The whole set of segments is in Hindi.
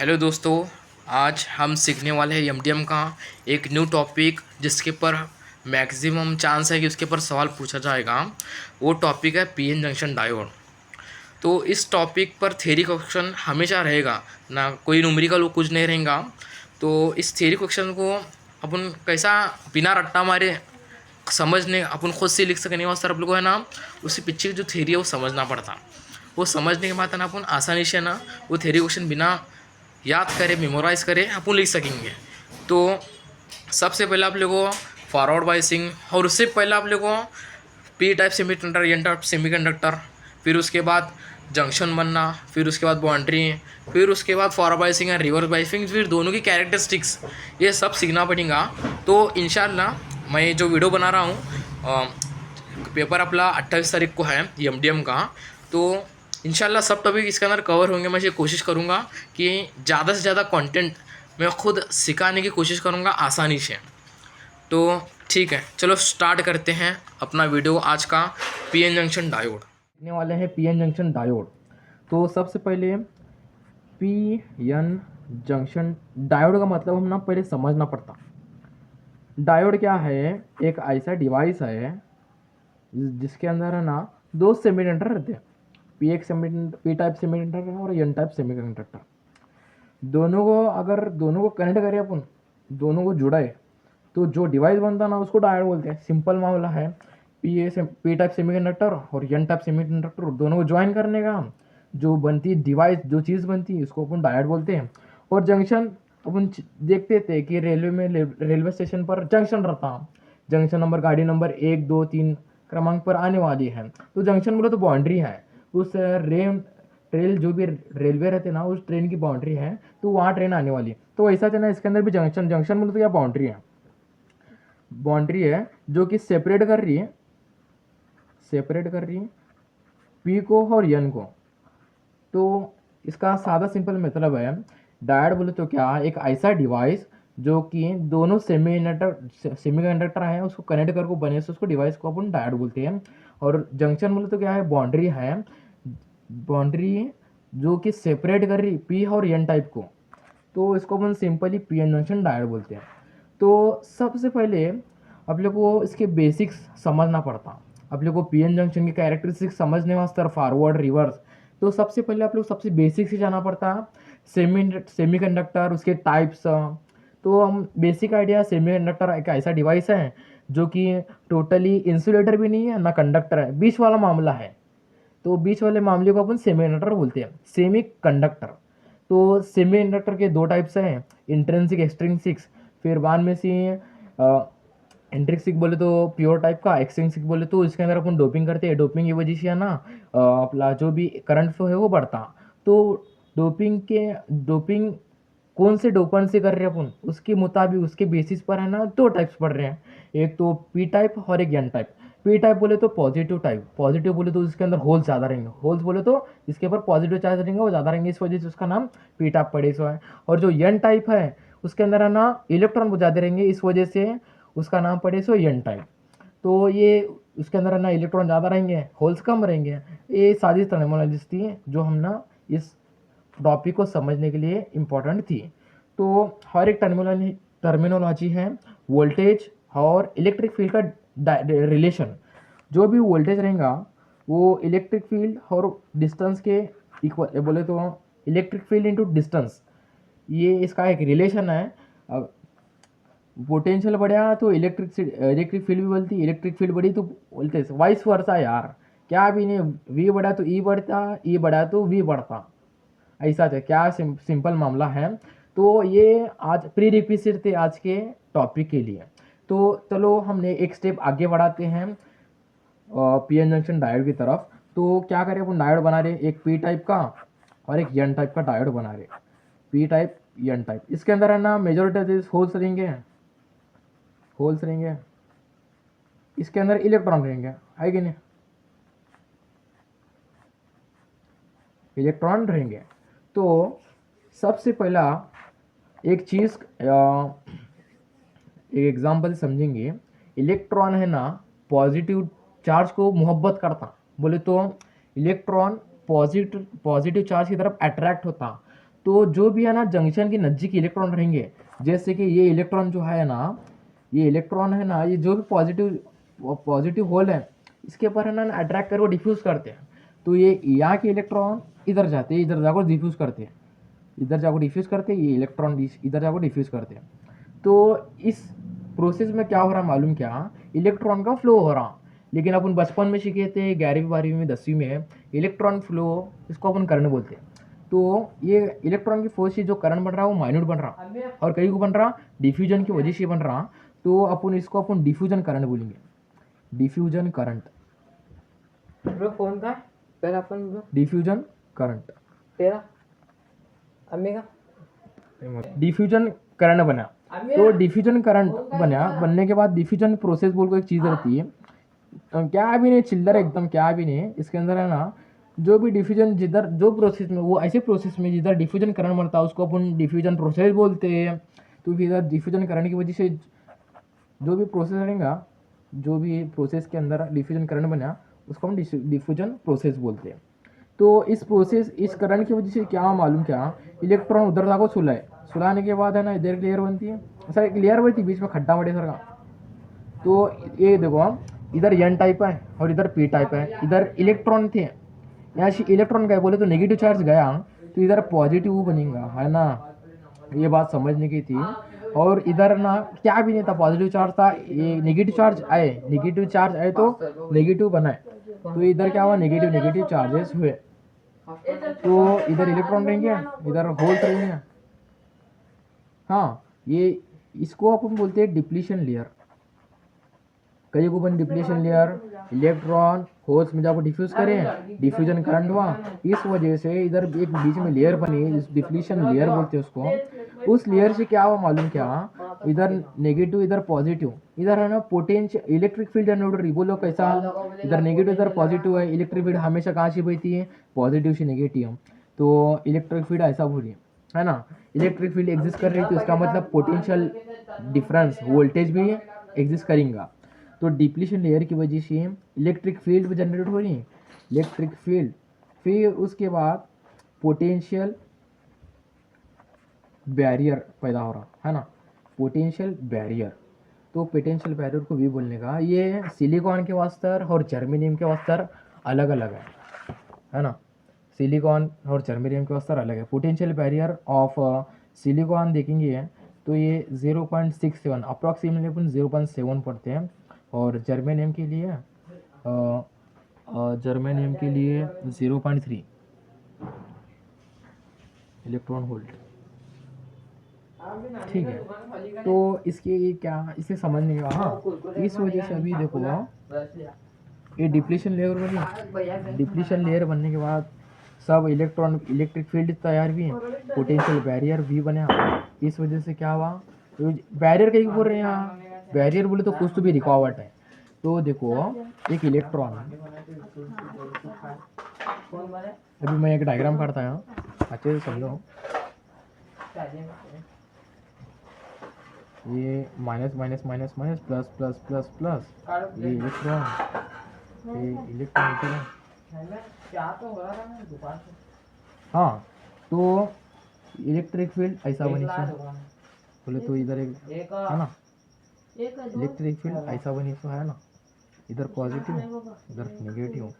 हेलो दोस्तों। आज हम सीखने वाले हैं एमडीएम का एक न्यू टॉपिक जिसके ऊपर मैक्सिमम चांस है कि उसके ऊपर सवाल पूछा जाएगा। वो टॉपिक है पीएन जंक्शन डायोड। तो इस टॉपिक पर थ्योरी क्वेश्चन हमेशा रहेगा, ना कोई न्यूमेरिकल वो कुछ नहीं रहेगा। तो इस थ्योरी क्वेश्चन को अपन कैसा बिना रट्टा मारे समझने अपन खुद से लिख सकें और सर आप लोग को है ना उसके पीछे की जो थ्योरी है वो समझना पड़ता। वो समझने के बाद है ना अपन आसानी से ना वो थ्योरी क्वेश्चन बिना याद करें मेमोराइज करें अपन लिख सकेंगे। तो सबसे पहले आप लोगों को फॉरवर्ड बायसिंग और उससे पहले आप लोगों को P type semiconductor N type semiconductor, फिर उसके बाद जंक्शन बनना, फिर उसके बाद बाउंड्री, फिर उसके बाद फॉरवर्ड बायसिंग और रिवर्स बायसिंग, फिर दोनों की कैरेक्टरिस्टिक्स ये सब सीखना पड़ेगा। तो इंशाल्लाह मैं जो वीडियो बना रहा हूँ पेपर अपना 28 तारीख को है एमडीएम का। तो इंशाल्लाह सब टॉपिक इसके अंदर कवर होंगे। मैं ये कोशिश करूँगा कि ज़्यादा से ज़्यादा कंटेंट मैं खुद सिखाने की कोशिश करूँगा आसानी से। तो ठीक है, चलो स्टार्ट करते हैं अपना वीडियो आज का पीएन जंक्शन डायोड। देखने वाले हैं पीएन जंक्शन डायोड। तो सबसे पहले पीएन जंक्शन डायोड का मतलब हम ना पहले समझना पड़ता। डायोड क्या है? एक ऐसा डिवाइस है जिसके अंदर है ना दो सेमीकंडक्टर रहते हैं। पी टाइप सेमीकंडक्टर और एन टाइप सेमीकंडक्टर। दोनों को कनेक्ट करें अपन, दोनों को जुड़ाए तो जो डिवाइस बनता ना उसको डायोड बोलते हैं। सिंपल मामला है। पी टाइप सेमीकंडक्टर और एन टाइप सेमीकंडक्टर दोनों को ज्वाइन करने का जो बनती डिवाइस, जो चीज़ बनती है उसको अपन डायोड बोलते हैं। और जंक्शन अपन देखते थे कि रेलवे स्टेशन पर जंक्शन रहता। जंक्शन नंबर गाड़ी नंबर 1 2 3 क्रमांक पर आने वाली है तो जंक्शन बोले तो बाउंड्री है। उस ट्रेन जो भी रेलवे रहते ना उस ट्रेन की बाउंड्री है, तो वहाँ ट्रेन आने वाली है। तो ऐसा है ना, इसके अंदर भी जंक्शन जंक्शन बोले तो क्या बाउंड्री है जो कि सेपरेट कर रही है पी को और एन को। तो इसका सादा सिंपल मतलब है डायोड बोले तो क्या, एक ऐसा डिवाइस जो कि दोनों सेमीकंडक्टर है उसको कनेक्ट करके बने से उसको डिवाइस को अपन डायोड बोलते हैं। और जंक्शन बोले तो क्या है, बाउंड्री जो कि सेपरेट कर रही पी और एन टाइप को, तो इसको अपन simply P N junction diode बोलते हैं। तो सबसे पहले आप लोग को इसके बेसिक्स समझना पड़ता। आप लोग को पी एन जंक्शन की कैरेक्टरिस्टिक्स समझने वास्ते फॉरवर्ड रिवर्स, तो सबसे पहले आप लोग सबसे बेसिक से जाना पड़ता। सेमीकंडक्टर उसके टाइप्स। तो हम बेसिक आइडिया, सेमीकंडक्टर एक ऐसा डिवाइस है जो कि टोटली इंसुलेटर भी नहीं है ना कंडक्टर है, बीच वाला मामला है। तो बीच वाले मामले को अपन सेमीकंडक्टर बोलते हैं, सेमी कंडक्टर। तो सेमीकंडक्टर के दो टाइप्स हैं, इंट्रिंसिक एक्सट्रिंसिक। फिर बाद में से इंट्रिंसिक बोले तो प्योर टाइप का, एक्सट्रिंसिक बोले तो इसके अंदर अपन डोपिंग करते हैं। डोपिंग की वजह से है ना अपना जो भी करंट फ्लो है वो बढ़ता। तो डोपिंग कौन से डोपन से कर रहे हैं अपन, उसके मुताबिक उसके बेसिस पर है ना दो टाइप्स पढ़ रहे हैं, एक तो पी टाइप और एक एन टाइप। पी टाइप बोले तो पॉजिटिव टाइप, पॉजिटिव बोले तो इसके अंदर होल्स ज़्यादा रहेंगे, होल्स बोले तो इसके ऊपर पॉजिटिव चार्ज रहेंगे वो ज़्यादा रहेंगे, इस वजह से उसका नाम पी टाइप पड़े सो है। और जो एन टाइप है उसके अंदर है ना इलेक्ट्रॉन वो ज़्यादा रहेंगे, इस वजह से उसका नाम पड़े सो एन टाइप। तो ये उसके अंदर है ना इलेक्ट्रॉन ज़्यादा रहेंगे, होल्स कम रहेंगे। ये सारी टर्मिनोलॉजीज थी जो हम ना इस टॉपिक को समझने के लिए इम्पोर्टेंट थी। तो हर एक टर्मिनोलॉजी है वोल्टेज और इलेक्ट्रिक फील्ड का रिलेशन। जो भी वोल्टेज रहेगा वो इलेक्ट्रिक फील्ड और डिस्टेंस के इक्वल, बोले तो इलेक्ट्रिक फील्ड इंटू डिस्टेंस, ये इसका एक रिलेशन है। पोटेंशियल बढ़ा तो इलेक्ट्रिक फील्ड भी बढ़ती, इलेक्ट्रिक फील्ड बढ़ी तो वोल्टेज, वाइस वर्सा यार। क्या भी नहीं, वी बढ़ा तो ई बढ़ता, ई बढ़ा तो वी बढ़ता, ऐसा था क्या सिंपल मामला है। तो ये आज प्री रिक्विजिट थे आज के टॉपिक के लिए। तो चलो हमने एक स्टेप आगे बढ़ाते हैं पीएन जंक्शन डायोड की तरफ। तो क्या करें, अपन डायोड बना रहे एक पी टाइप का और एक एन टाइप का डायोड बना रहे, पी टाइप एन टाइप। इसके अंदर है ना मेजोरिटी होल्स रहेंगे, इसके अंदर इलेक्ट्रॉन रहेंगे, है कि नहीं, इलेक्ट्रॉन रहेंगे। तो सबसे पहला एक चीज़ एक एग्जांपल समझेंगे। इलेक्ट्रॉन है ना पॉजिटिव चार्ज को मोहब्बत करता, बोले तो इलेक्ट्रॉन पॉजिटिव चार्ज की तरफ अट्रैक्ट होता। तो जो भी है ना जंक्शन के नज़दीक इलेक्ट्रॉन रहेंगे, जैसे कि ये इलेक्ट्रॉन जो है ना, ये इलेक्ट्रॉन है ना, ये जो भी पॉजिटिव होल है इसके ऊपर है ना अट्रैक्ट करके डिफ्यूज़ करते हैं। तो ये यहाँ के इलेक्ट्रॉन इधर जाते हैं, इधर जाकर डिफ्यूज़ करते हैं, इधर जाकर डिफ्यूज़ करते हैं, ये इलेक्ट्रॉन इधर जाकर डिफ्यूज़ करते हैं। तो इस प्रोसेस में क्या हो रहा मालूम क्या, इलेक्ट्रॉन का फ्लो हो रहा। लेकिन अपन बचपन में सीखे थे 11वीं 12वीं में 10वीं में इलेक्ट्रॉन फ्लो, इसको अपन करंट बोलते हैं। तो ये इलेक्ट्रॉन की फोर्स से जो करंट बन रहा है वो माइन्यूट बन रहा, और कहीं को बन रहा डिफ्यूजन की वजह से बन रहा। तो अपन इसको अपन डिफ्यूजन करंट बोलेंगे, डिफ्यूजन करंट। ब्रो कौन था पहला अपन ब्रो? डिफ्यूजन करंट, तेरा अम्मी का डिफ्यूजन करंट बना। तो डिफ्यूजन करंट बना, बनने के बाद डिफ्यूजन प्रोसेस बोल को एक चीज़ रहती है, क्या भी नहीं, चिल्लर एकदम क्या भी नहीं, इसके अंदर है ना जो भी डिफ्यूजन जिधर जो प्रोसेस में, वो ऐसे प्रोसेस में जिधर डिफ्यूजन करंट बनता है उसको अपन डिफ्यूजन प्रोसेस बोलते हैं। तो फिर इधर डिफ्यूजन करंट की वजह से जो भी प्रोसेस रहेगा, जो भी प्रोसेस के अंदर डिफ्यूजन करंट बना उसको हम डिफ्यूजन प्रोसेस बोलते हैं। तो इस प्रोसेस, इस करंट की वजह से क्या मालूम क्या, इलेक्ट्रॉन उधर जाकर सुलाए, सुलाने के बाद है ना इधर एक लेयर बनती है, ऐसा एक लेयर बनती है बीच में खड्डा मटे सर का। तो ये देखो इधर एन टाइप है और इधर पी टाइप है, इधर इलेक्ट्रॉन थे, यहाँ से इलेक्ट्रॉन गए बोले तो नेगेटिव चार्ज गया, तो इधर पॉजिटिव बनेगा, है ना, ये बात समझने की थी। और इधर ना क्या भी नहीं था, पॉजिटिव चार्ज था, ये नेगेटिव चार्ज आए, नेगेटिव चार्ज आए तो नेगेटिव बनाए, तो इधर क्या हुआ, नेगेटिव नेगेटिव चार्जेस हुए। तो इधर इलेक्ट्रॉन रहेंगे, इधर होल रहेंगे। हाँ, ये इसको अपन बोलते हैं डिप्लीशन लेयर। कई को अपन डिप्लीशन लेयर, इलेक्ट्रॉन होल्स में जाकर डिफ्यूज करें, डिफ्यूजन करंट हुआ, इस वजह से इधर एक बीच में लेयर बनी, इस डिप्लीशन लेयर बोलते हैं उसको। उस लेयर से क्या हुआ मालूम क्या, इधर नेगेटिव इधर पॉजिटिव, इधर है ना पोटेंशियल इलेक्ट्रिक फील्ड जनरेटर, बोलो कैसा, इधर नेगेटिव इधर पॉजिटिव है, इलेक्ट्रिक फील्ड हमेशा कहाँ से बहती है, पॉजिटिव से नेगेटिव। तो इलेक्ट्रिक फील्ड ऐसा बोलिए, है ना, इलेक्ट्रिक फील्ड एग्जिस्ट कर रही थी, उसका मतलब पोटेंशियल डिफरेंस वोल्टेज भी एग्जिस्ट करेगा। तो डिप्लीशन लेयर की वजह से इलेक्ट्रिक फील्ड भी जनरेट हो रही है, इलेक्ट्रिक फील्ड, फिर उसके बाद पोटेंशियल बैरियर पैदा हो रहा, है ना, पोटेंशियल बैरियर। तो पोटेंशियल बैरियर को भी बोलने का, ये सिलिकॉन के वास्ते और जर्मेनियम के वास्ते अलग अलग है ना, सिलिकॉन और जर्मेनियम के वास्ते अलग है। पोटेंशियल बैरियर ऑफ सिलिकॉन देखेंगे तो ये 0.67 अप्रॉक्सीमेटली अपन 0.7 पढ़ते हैं, और जर्मेनियम के लिए 0.3 इलेक्ट्रॉन वोल्ट, ठीक है। तो इसके ये क्या, इसे समझने का, हाँ, इस वजह से अभी देखो ये डिप्लीशन लेयर बनी, डिप्लीशन लेयर बनने के बाद सब इलेक्ट्रॉन इलेक्ट्रिक फील्ड तैयार भी है, पोटेंशियल बैरियर भी बना। इस वजह से क्या हुआ, तो बैरियर कहीं बोल रहे हैं यहाँ, बैरियर बोले तो कुछ तो भी रुकावट है। तो देखो एक इलेक्ट्रॉन, अभी मैं एक डायग्राम करता हूँ, अच्छे से समझो। ये minus minus minus minus plus plus plus plus, ये इलेक्ट्रॉन, ये इलेक्ट्रॉन, हाँ। तो इलेक्ट्रिक फील्ड ऐसा बनी बोले तो इधर एक है ना, इलेक्ट्रिक फील्ड ऐसा बनी तो है ना, इधर पॉजिटिव इधर नेगेटिव।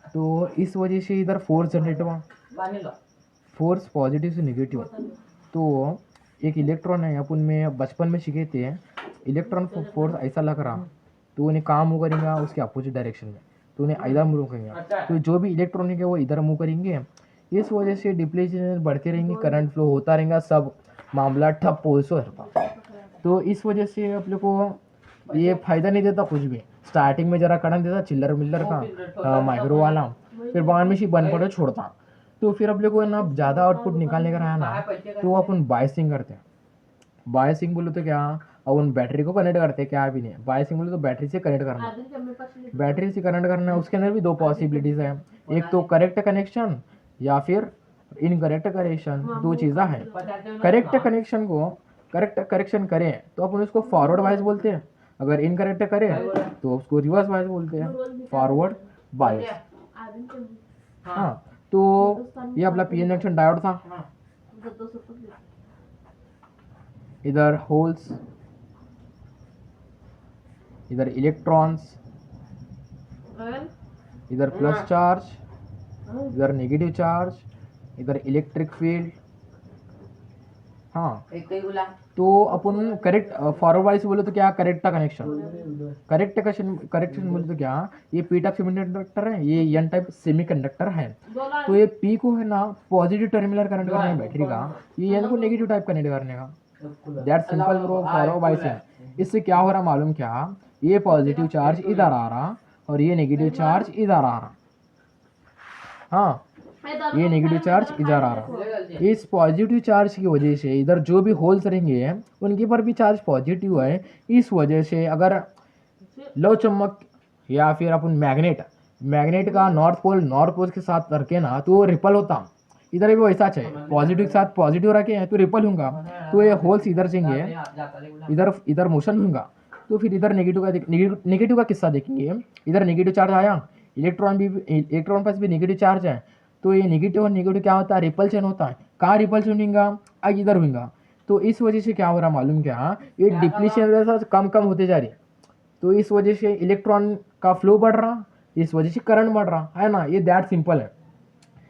तो इस वजह से इधर फोर्स जनरेट हुआ, फोर्स पॉजिटिव से नेगेटिव। तो एक इलेक्ट्रॉन है, अपन में बचपन में सीखे थे, इलेक्ट्रॉन फोर्स ऐसा लग रहा, तो उन्हें कहाँ मूव करेंगे, उसके अपोजिट डायरेक्शन में, तो उन्हें इधर मूव करेंगे। तो जो भी इलेक्ट्रॉन है वो इधर मूव करेंगे, इस वजह से डिप्लीशन बढ़ते रहेंगे, करंट फ्लो होता रहेगा, सब मामला ठप हो रहता। तो इस वजह से आप लोग को ये फ़ायदा नहीं देता कुछ भी, स्टार्टिंग में ज़रा करंट देता चिल्लर मिल्लर का माइक्रो वाला, फिर बाद में बंद पड़े छोड़ता। तो फिर आप लोग को ना ज़्यादा आउटपुट निकालने का रहा ना, तो अपन बायसिंग करते हैं। बायसिंग बोलो तो क्या, अपन बैटरी को कनेक्ट करते हैं, क्या भी नहीं, बायसिंग बोलो तो बैटरी से कनेक्ट करना, बैटरी से कनेक्ट करना। उसके अंदर भी दो पॉसिबिलिटीज़ है, एक तो करेक्ट कनेक्शन या फिर इनकरेक्ट कनेक्शन, दो चीज़ें हैं। करेक्ट कनेक्शन को करेक्ट करेक्शन करें तो अपन उसको फॉरवर्ड वाइज बोलते हैं, अगर इनकरेक्ट करें तो उसको रिवर्स वाइज बोलते हैं, फॉरवर्ड बायस। हाँ, तो ये अपना पीएन जंक्शन डायोड था, इधर होल्स, इधर इलेक्ट्रॉन्स, इधर प्लस चार्ज, इधर नेगेटिव चार्ज, इधर इलेक्ट्रिक फील्ड। हाँ, तो अपन करेक्ट फॉरवर्ड वाइज बोले तो क्या, करेक्ट कनेक्शन, करेक्शन बोले तो क्या, ये पी टाइप सेमीकंडक्टर है, ये एन टाइप सेमीकंडक्टर है। तो ये पी को है ना पॉजिटिव टर्मिनल कनेक्ट करना है बैटरी का, ये एन को नेगेटिव टाइप कनेक्ट करने का। That simple bro, forward wise है। इससे क्या हो रहा मालूम क्या, ये पॉजिटिव चार्ज इधर आ रहा और ये नेगेटिव चार्ज इधर आ रहा। हाँ, ये नेगेटिव चार्ज इधर आ रहा। इस पॉजिटिव चार्ज की वजह से इधर जो भी होल्स रहेंगे उनके पर भी चार्ज पॉजिटिव है। इस वजह से अगर लौ चुंबक या फिर अपन मैग्नेट का नॉर्थ पोल के साथ रखे ना तो रिपल होता। इधर भी वैसा है, पॉजिटिव के साथ पॉजिटिव रखे हैं तो रिपल होगा, तो ये होल्स इधर जाएंगे, इधर मोशन होगा। तो फिर इधर नेगेटिव का किस्सा देखेंगे। इधर नेगेटिव चार्ज आया, इलेक्ट्रॉन पास भी नेगेटिव चार्ज है, तो ये नेगेटिव और नेगेटिव क्या होता है, रिपल्शन होता है। कहाँ रिपल्शन होगा, आगे इधर होगा। तो इस वजह से क्या हो रहा मालूम क्या, ये डिप्लीशन कम होते जा रही। तो इस वजह से इलेक्ट्रॉन का फ्लो बढ़ रहा, इस वजह से करंट बढ़ रहा है ना, ये दैट सिंपल है।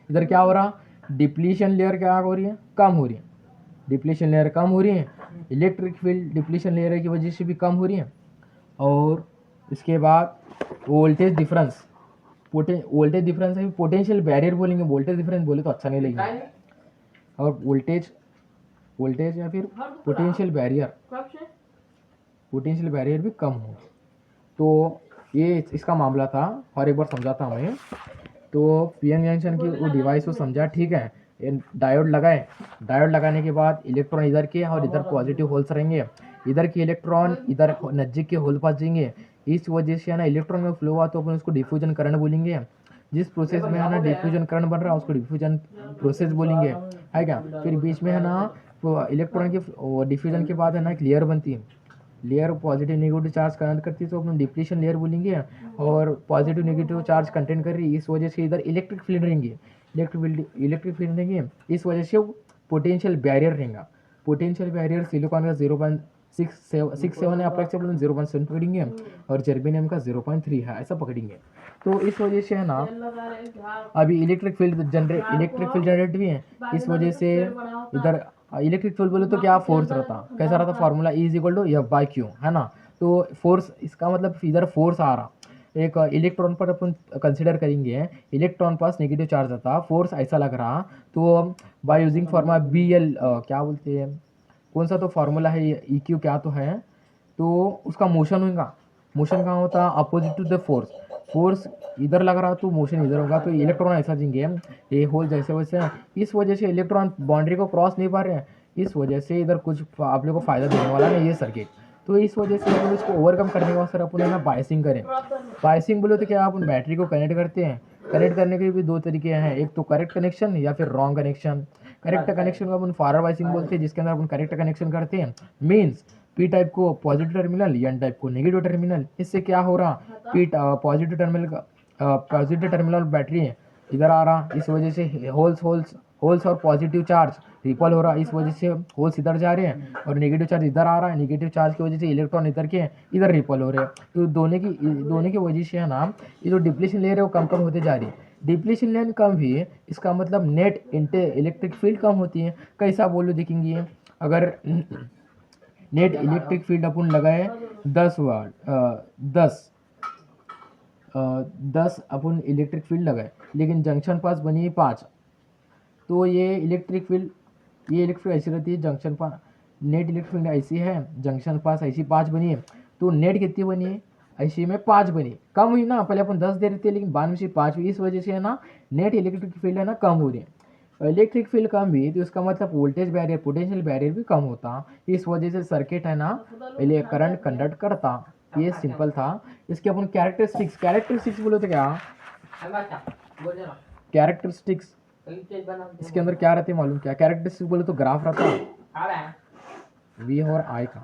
इधर क्या हो रहा, डिप्लीशन लेयर क्या हो रही है, कम हो रही है, डिप्लीशन लेयर कम हो रही है, इलेक्ट्रिक फील्ड डिप्लीशन लेयर की वजह से भी कम हो रही है। और इसके बाद वोल्टेज डिफरेंस है, पोटेंशियल बैरियर बोलेंगे, वोल्टेज डिफरेंस बोले तो अच्छा नहीं लगेगा। और वोल्टेज या फिर पोटेंशियल बैरियर भी कम हो। तो ये इसका मामला था और एक बार समझाता हूँ मैं। तो पीएन जंक्शन की वो डिवाइस को समझा, ठीक है। डायोड लगाने के बाद इलेक्ट्रॉन इधर के और इधर पॉजिटिव होल्स रहेंगे, इधर के इलेक्ट्रॉन इधर नजदीक के होल पास जाएंगे। इस वजह से है ना इलेक्ट्रॉन में फ्लो हुआ तो अपन उसको डिफ्यूजन करंट बोलेंगे। जिस प्रोसेस में है ना डिफ्यूजन करंट बन रहा है उसको डिफ्यूजन प्रोसेस बोलेंगे, है क्या। फिर बीच में है ना इलेक्ट्रॉन के डिफ्यूजन के बाद है ना एक लेयर बनती है, layer positive negative charge connect करती है तो अपन डिप्लीशन लेयर बोलेंगे। और पॉजिटिव नेगेटिव चार्ज कंटेंट कर रही है, इस वजह से इधर इलेक्ट्रिक फील्ड रहेंगे, इस वजह से पोटेंशियल बैरियर रहेगा। पोटेंशियल बैरियर सिलिकॉन का 0.67 है अप्रॉक्सिमेटली, 0.7 पकड़ेंगे और जर्मेनियम का 0.3 है, ऐसा पकड़ेंगे। तो इस वजह से है ना अभी इलेक्ट्रिक फील्ड जनरेट भी है। इस वजह से इधर इलेक्ट्रिक फील्ड बोले तो क्या फोर्स रहता, कैसा रहता, फार्मूला E=F/Q है ना। तो फोर्स, इसका मतलब इधर फोर्स आ रहा, एक इलेक्ट्रॉन पर अपन कंसिडर करेंगे, इलेक्ट्रॉन पास नेगेटिव चार्ज आता, फोर्स ऐसा लग रहा। तो बाय यूजिंग फार्मूला BL क्या बोलते हैं, कौन सा तो फार्मूला है, EQ क्या तो है, तो उसका मोशन होगा। मोशन कहाँ होता, अपोजिट टू द फोर्स इधर लग रहा तो मोशन इधर होगा। तो इलेक्ट्रॉन ऐसा जाएंगे, ये होल जैसे वैसे। इस वजह से इलेक्ट्रॉन बाउंड्री को क्रॉस नहीं पा रहे हैं, इस वजह से इधर कुछ आप लोगों को फ़ायदा देने वाला नहीं ये सर्किट। तो इस वजह से अपन इसको ओवरकम करने के बाद सर अपन ना बायसिंग करें। बायसिंग बोले तो क्या, अपन बैटरी को कनेक्ट करते हैं। कनेक्ट करने के भी दो तरीके हैं, एक तो करेक्ट कनेक्शन या फिर रॉन्ग कनेक्शन। करेक्ट कनेक्शन को अपन फॉरवर्ड बायसिंग बोलते हैं, जिसके अंदर अपन करेक्ट कनेक्शन करते हैं। मीन्स पी टाइप को पॉजिटिव टर्मिनल, एन टाइप को नेगेटिव टर्मिनल। इससे क्या हो रहा, पॉजिटिव टर्मिनल बैटरी है इधर आ रहा, इस वजह से होल्स और पॉजिटिव चार्ज रिपल हो रहा, इस वजह से होल्स इधर जा रहे हैं और नेगेटिव चार्ज इधर आ रहा है। नेगेटिव चार्ज की वजह से इलेक्ट्रॉन इधर रिपल हो रहे हैं। तो दोनों की वजह से है ना ये जो डिप्लीशन लेयर है वो कम होते जा रही है। डिप्लीशन लेयर कम हुई है, इसका मतलब नेट इलेक्ट्रिक फील्ड कम होती है। कैसा बोलो देखेंगे, अगर नेट इलेक्ट्रिक फील्ड अपन लगाए 10 वाट 10 अपन इलेक्ट्रिक फील्ड लगाए, लेकिन जंक्शन पास बनी 5, तो ये इलेक्ट्रिक फील्ड ऐसी रहती है। जंक्शन पास नेट इलेक्ट्रिक फील्ड ऐसी है, जंक्शन पास ऐसी 5 बनी है, तो नेट कितनी बनी है, ऐसी में 5 बनी। कम हुई ना, पहले अपन 10 दे रहे थे लेकिन बाद में से 5 हुई। इस वजह से है ना नेट इलेक्ट्रिक फील्ड है ना कम हो रही है। इलेक्ट्रिक फील्ड कम हुई तो इसका मतलब वोल्टेज बैरियर, पोटेंशियल बैरियर भी कम होता। इस वजह से सर्किट है ना करंट कंडक्ट करता। ये सिंपल था। इसके अपन कैरेक्टरिस्टिक्स बोले तो क्या, कैरेक्टरिस्टिक्स इसके अंदर क्या रहते मालूम क्या, कैरेक्टरिस्टिक्स बोले तो ग्राफ रहता V और I का।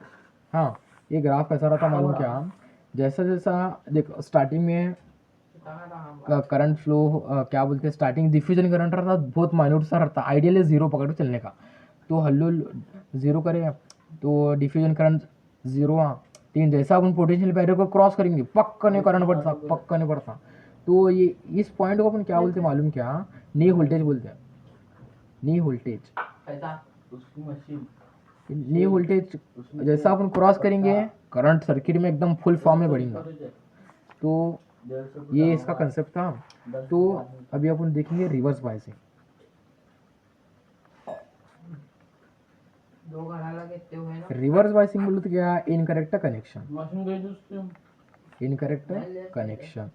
हाँ, ये ग्राफ कैसा रहता मालूम क्या, जैसा देखो स्टार्टिंग में करंट फ्लो क्या बोलते हैं, स्टार्टिंग डिफ्यूजन करंट रहता बहुत माइन्यूट सा रहता, आइडियली 0 पकड़ के चलने का। तो हल्लू ज़ीरो करें तो डिफ्यूजन करंट ज़ीरो आ लेकिन जैसा अपन पोटेंशियल बैरियर को क्रॉस करेंगे पक्का नहीं करंट बढ़ता, पक्का नहीं बढ़ता। तो ये इस पॉइंट को अपन क्या बोलते हैं मालूम क्या? नी वोल्टेज बोलते हैं, नी वोल्टेज। नी वोल्टेज जैसा अपन क्रॉस करेंगे करंट सर्किट में एकदम फुल फॉर्म में बढ़ेगा। तो ये इसका कंसेप्ट था। तो अभी अपन देखेंगे रिवर्स बायसिंग। दो घड़ा लगे ते हुए ना रिवर्स बायसिंग बोलो तो क्या? Incorrect connection, incorrect connection.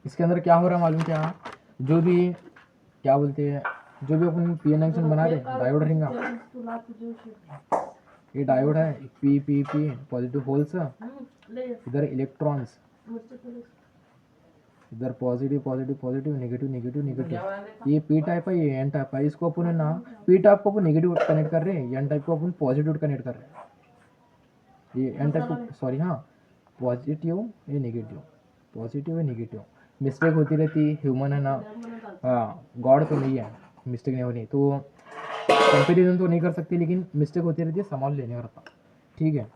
इसके अंदर क्या हो रहा है मालूम क्या? जो भी क्या बोलते हैं, जो भी अपन पीएन जंक्शन बना रहे डायोड रहेगा, ये डायोड है P P P positive holes, इधर इलेक्ट्रॉन्स, इधर positive positive positive negative negative negative. ये पी टाइप है, ये एन टाइप है। इसको अपन है ना पी टाइप को अपन नेगेटिव कनेक्ट कर रहे हैं, एन टाइप को अपन पॉजिटिव कनेक्ट कर रहे हैं। ये एन टाइप को सॉरी हाँ पॉजिटिव ये नेगेटिव, पॉजिटिव है नेगेटिव। मिस्टेक होती रहती, ह्यूमन है ना, हाँ गॉड तो नहीं है, मिस्टेक नहीं होनी। तो कंपेरिजन तो नहीं कर सकती लेकिन मिस्टेक होती रहती है, सामान लेने का रहता। ठीक है,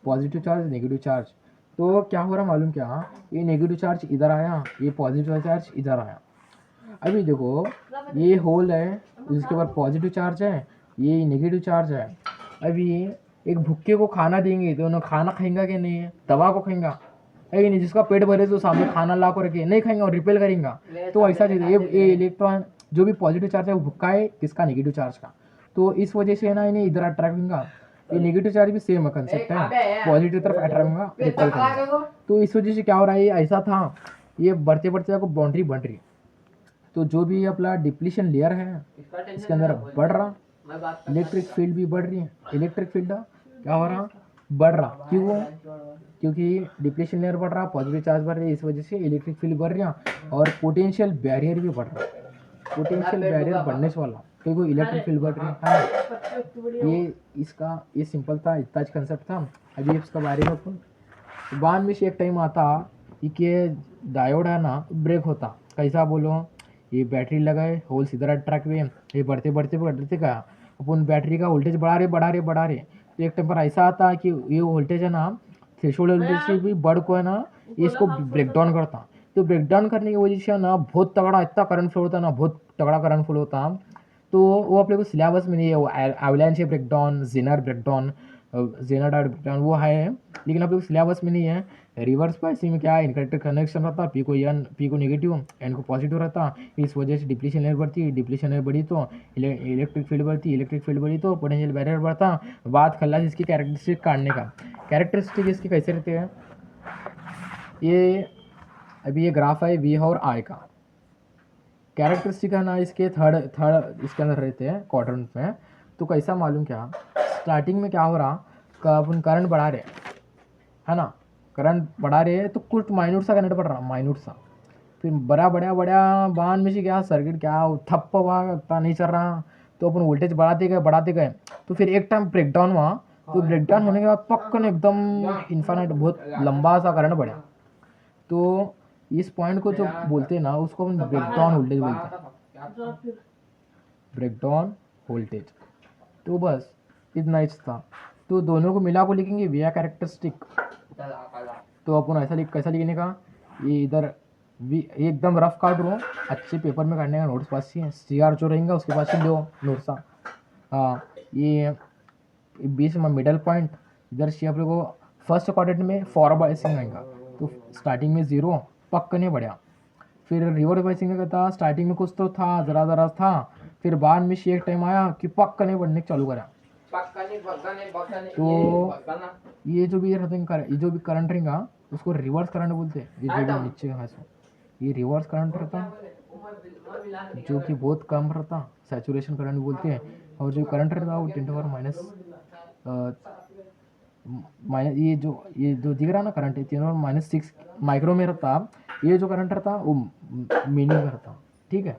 पॉजिटिव चार्ज नेगेटिव चार्ज। तो क्या हो रहा मालूम क्या? ये नेगेटिव चार्ज इधर आया, ये पॉजिटिव चार्ज इधर आया। अभी देखो ये होल है, जिसके ऊपर पॉजिटिव चार्ज है, ये नेगेटिव चार्ज है। अभी एक भूखे को खाना देंगे तो उन्हें खाना खाएंगा कि नहीं? दवा को खाएंगा है कि नहीं? जिसका पेट भरे तो सामने खाना ला कर रखे नहीं खाएंगा और रिपेल करेंगा। तो ऐसा चीज़ है, ये इलेक्ट्रॉन जो भी पॉजिटिव चार्ज है वो भुक्का है किसका? नेगेटिव चार्ज का। तो इस वजह से ना इन्हें इधर अट्रैक्ट होगा। ये नेगेटिव चार्ज भी सेम कंसेप्ट है, पॉजिटिव तरफ अट्रैक्ट होगा, रिपेल करेगा। तो इस वजह से क्या हो रहा है, ये ऐसा था, ये बढ़ते बढ़ते आपको बाउंड्री बन रही। तो जो भी अपना डिप्लीशन लेयर है इसके अंदर बढ़ रहा, इलेक्ट्रिक फील्ड भी बढ़ रही है। इलेक्ट्रिक फील्ड क्या हो रहा? बढ़ रहा। क्यों? क्योंकि डिप्लीशन लेयर बढ़ रहा, पॉजिटिव चार्ज बढ़ रही है, इस वजह से इलेक्ट्रिक फील्ड बढ़ रहा और पोटेंशियल बैरियर भी बढ़ रहा। पोटेंशियल बैरियर बढ़ने से वाला क्योंकि इलेक्ट्रिक फील्ड बढ़ रही है। ये इसका ये सिंपल था, इतना कंसेप्ट था। अभी इसका बारे में अपन बाद में से एक टाइम आता कि डायोड है ना ब्रेक होता। कैसा बोलो? ये बैटरी लगाए, होल्स इधर अट्रैक्ट हुए, ये बढ़ते बढ़ते बढ़ते का अपन बैटरी का वोल्टेज बढ़ा रहे बढ़ा रहे बढ़ा रहे। तो एक टाइम पर ऐसा आता है कि ये वोल्टेज है ना थ्रेशोल्ड वोल्टेज से भी बढ़ को है ना ये इसको ब्रेक डाउन करता। तो ब्रेक डाउन करने की वजह से ना बहुत तगड़ा इतना करंट फ्लो होता ना, बहुत तगड़ा करंट फ्लो होता। तो वो अपने को सिलेबस में नहीं है, वो avalanche break down, Zener break down, Zener break down वो है, लेकिन अपने को सिलेबस में नहीं है। रिवर्स बायसिंग में क्या है? इनकरेक्ट कनेक्शन रहता, पी को एन, पी को नेगेटिव, एन को पॉजिटिव रहता। इस वजह से डिप्लीशन लेयर बढ़ती है, डिप्लीशन लेयर बढ़ी तो इलेक्ट्रिक फील्ड बढ़ती, इलेक्ट्रिक फील्ड बढ़ी तो पोटेंशियल बैरियर बढ़ता। बात खल्लास इसकी कैरेक्टरिस्टिक काटने का। कैरेक्टरिस्टिक इसकी कैसे रहती है? ये अभी ये ग्राफ है वी और आई का। कैरेक्टरिस्टिक है ना इसके थर्ड थर्ड इसके अंदर रहते हैं क्वाड्रेंट में। तो कैसा मालूम क्या? स्टार्टिंग में क्या हो रहा का अपन करंट बढ़ा रहे है ना, करंट बढ़ा रहे हैं तो कुछ माइन्यूट सा करंट बढ़ रहा, माइन्यूट सा। फिर बड़ा बड़ा बड़ा बांध में से क्या सर्किट क्या ठप्प हुआ इतना नहीं चल रहा, तो अपन वोल्टेज बढ़ाते गए। तो फिर एक टाइम ब्रेकडाउन हुआ, तो ब्रेकडाउन होने के बाद पक्कन एकदम इन्फाइनाइट बहुत लंबा सा करंट बढ़ा। तो इस पॉइंट को जो बोलते हैं ना उसको अपन ब्रेकडाउन वोल्टेज बोलते हैं, ब्रेकडाउन वोल्टेज। तो बस इतना ही था। तो दोनों को मिला को लिखेंगे वी कैरेक्टरिस्टिक। तो अपन ऐसा कैसा लिखने का? ये इधर वी एकदम रफ काट लो, अच्छे पेपर में काटने का, नोट्स पास ही सी आर जो रहेगा उसके पास ही लो नोट्स। हाँ ये बीच में मिडल पॉइंट इधर से आप लोग को फर्स्ट क्वाड्रेंट में फॉरवर्ड बायसिंग आएगा। तो स्टार्टिंग में ज़ीरो पक्का नहीं बढ़िया, फिर रिवर्स बायसिंग में कहता स्टार्टिंग में कुछ तो था ज़रा ज़रा था, फिर बाद में से एक टाइम आया कि पक्का नहीं बढ़ने चालू करा। तो ये जो भी ये जो भी करंट रहेगा उसको रिवर्स करंट बोलते हैं। ये जो भी नीचे है ये रिवर्स करंट रहता जो कि बहुत कम रहता, सैचुरेशन करंट बोलते हैं। और जो करंट रहता वो 10 माइनस ये जो दिख रहा ना करंट 10⁻⁻6 माइक्रो में रहता। ये जो करंट रहता वो मीनिंग में रहता। ठीक है,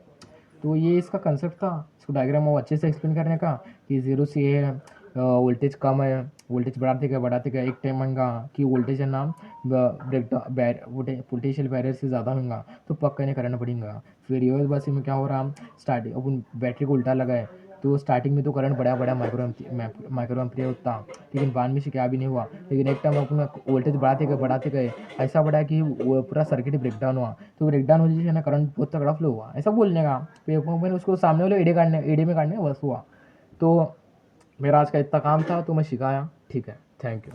तो ये इसका कंसेप्ट था। इसको डायग्राम वो अच्छे से एक्सप्लेन करने का कि जीरो से ये वोल्टेज कम है, वोल्टेज बढ़ाते गए एक टाइम आएगा कि वोल्टेज है ना ब्रेकडाउन पोटेंशियल बैरियर से ज़्यादा होगा तो पक्का नहीं करंट बढ़ेगा। फिर रिवर्स बायसिंग में क्या हो रहा, स्टार्टिंग अपन बैटरी को उल्टा लगाए, तो स्टार्टिंग में तो करंट बड़ा माइक्रो एम्पियर होता, लेकिन बाद में से क्या भी नहीं हुआ। लेकिन एक टाइम अपना वोल्टेज बढ़ाते गए, ऐसा बढ़ा कि वो पूरा सर्किट ब्रेकडाउन हुआ। तो ब्रेकडाउन होने से ना करंट बहुत तगड़ा फ्लो हुआ, ऐसा बोलने का। तो मैंने उसको सामने वाले एडे में काटने बस हुआ। तो मेरा आज का इतना काम था, तो मैं सिखाया। ठीक है, थैंक यू।